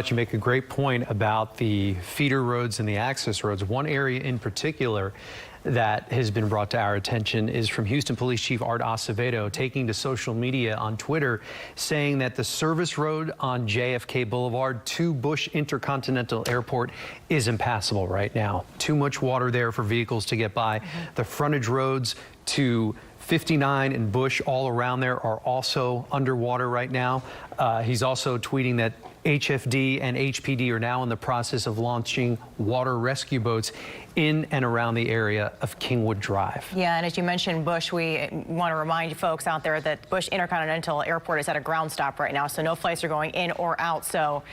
You make a great point about the feeder roads and the access roads. One area in particular that has been brought to our attention is from Houston Police Chief Art Acevedo, taking to social media on Twitter, saying that the service road on JFK Boulevard to Bush Intercontinental Airport is impassable right now. Too much water there for vehicles to get by. The frontage roads to 59 and Bush all around there are also underwater right now. He's also tweeting that HFD and HPD are now in the process of launching water rescue boats in and around the area of Kingwood Drive. Yeah, and as you mentioned, Bush, we want to remind you folks out there that Bush Intercontinental Airport is at a ground stop right now, so no flights are going in or out. So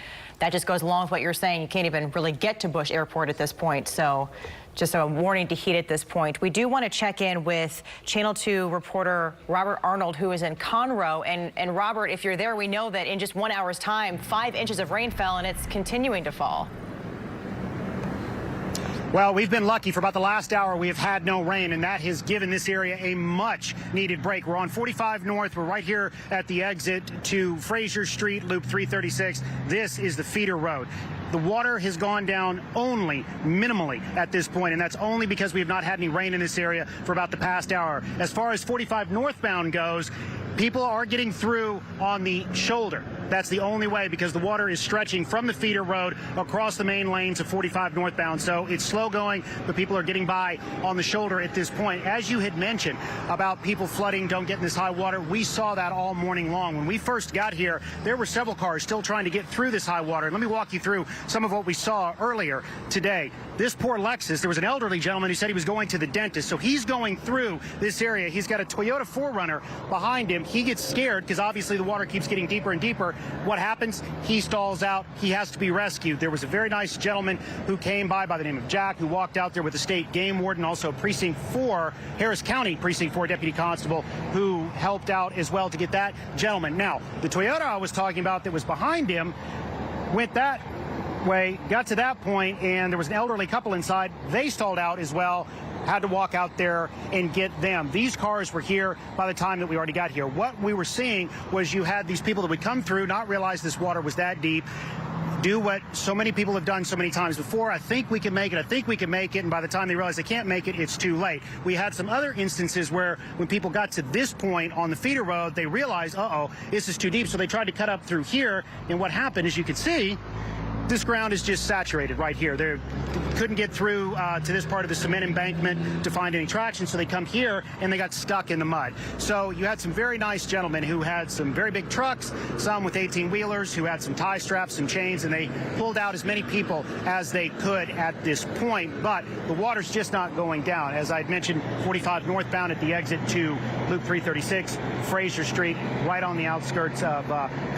that just goes along with what you're saying. You can't even really get to Bush Airport at this point. So just a warning to heed at this point. We do want to check in with Channel 2 reporter Robert Arnold, who is in Conroe. And Robert, if you're there, we know that in just 1 hour's time, 5 inches of rain fell, and it's continuing to fall. Well, we've been lucky. For about the last hour, we have had no rain, and that has given this area a much-needed break. We're on 45 North. We're right here at the exit to Fraser Street, Loop 336. This is the feeder road. The water has gone down only minimally at this point, and that's only because we have not had any rain in this area for about the past hour. As far as 45 northbound goes, people are getting through on the shoulder. That's the only way, because the water is stretching from the feeder road across the main lanes of 45 northbound. So it's slow going, but people are getting by on the shoulder at this point. As you had mentioned about people flooding, don't get in this high water, we saw that all morning long. When we first got here, there were several cars still trying to get through this high water. Let me walk you through some of what we saw earlier today. This poor Lexus, there was an elderly gentleman who said he was going to the dentist, so he's going through this area. He's got a Toyota 4Runner behind him. He gets scared because obviously the water keeps getting deeper and deeper. What happens? He stalls out. He has to be rescued. There was a very nice gentleman who came by the name of Jack, who walked out there with the state game warden, also Precinct 4, Harris County Precinct 4 Deputy Constable, who helped out as well to get that gentleman. Now, the Toyota I was talking about that was behind him went that way, got to that point, and there was an elderly couple inside. They stalled out as well. Had to walk out there and get them. These cars were here by the time that we already got here. What we were seeing was you had these people that would come through, not realize this water was that deep, do what so many people have done so many times before. I think we can make it. I think we can make it. And by the time they realize they can't make it, it's too late. We had some other instances where when people got to this point on the feeder road, they realized, uh-oh, this is too deep. So they tried to cut up through here. And what happened, as you can see, this ground is just saturated right here. They couldn't get through to this part of the cement embankment to find any traction, so they come here and they got stuck in the mud. So you had some very nice gentlemen who had some very big trucks, some with 18-wheelers, who had some tie straps, some chains, and they pulled out as many people as they could at this point. But the water's just not going down. As I'd mentioned, 45 northbound at the exit to Loop 336, Fraser Street, right on the outskirts of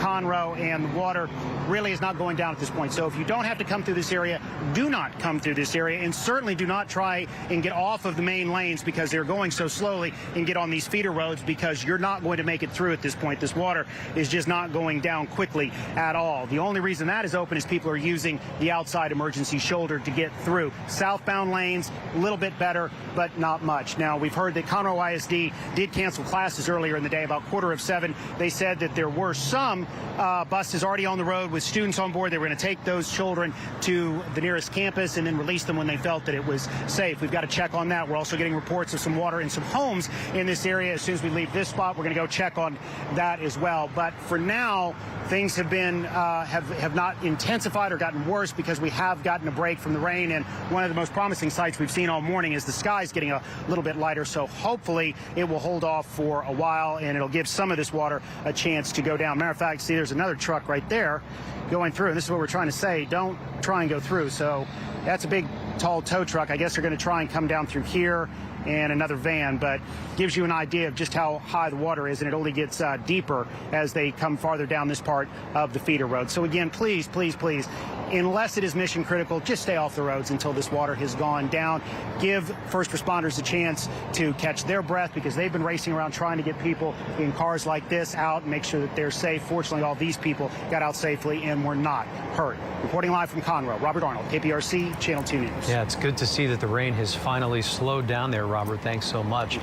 Conroe, and the water really is not going down at this point. So if you don't have to come through this area, do not come through this area, and certainly do not try and get off of the main lanes because they're going so slowly, and get on these feeder roads, because you're not going to make it through at this point. This water is just not going down quickly at all. The only reason that is open is people are using the outside emergency shoulder to get through. Southbound lanes, a little bit better, but not much. Now, we've heard that Conroe ISD did cancel classes earlier in the day, about 6:45. They said that there were some buses already on the road with students on board. They were going to take those children to the nearest campus and then release them when they felt that it was safe. We've got to check on that. We're also getting reports of some water in some homes in this area. As soon as we leave this spot, we're going to go check on that as well. But for now, things have been have not intensified or gotten worse, because we have gotten a break from the rain. And one of the most promising sights we've seen all morning is the sky's getting a little bit lighter. So hopefully it will hold off for a while, and it'll give some of this water a chance to go down. Matter of fact, see, there's another truck right there going through. And this is what we're trying to say. Don't try and go through. So that's a big, tall tow truck. I guess they're going to try and come down through here, and another van, but gives you an idea of just how high the water is, and it only gets deeper as they come farther down this part of the feeder road. So again, please, please, please, unless it is mission critical, just stay off the roads until this water has gone down. Give first responders a chance to catch their breath, because they've been racing around trying to get people in cars like this out and make sure that they're safe. Fortunately, all these people got out safely and were not hurt. Reporting live from Conroe, Robert Arnold, KPRC, Channel 2 News. Yeah, it's good to see that the rain has finally slowed down there, Robert. Thanks so much.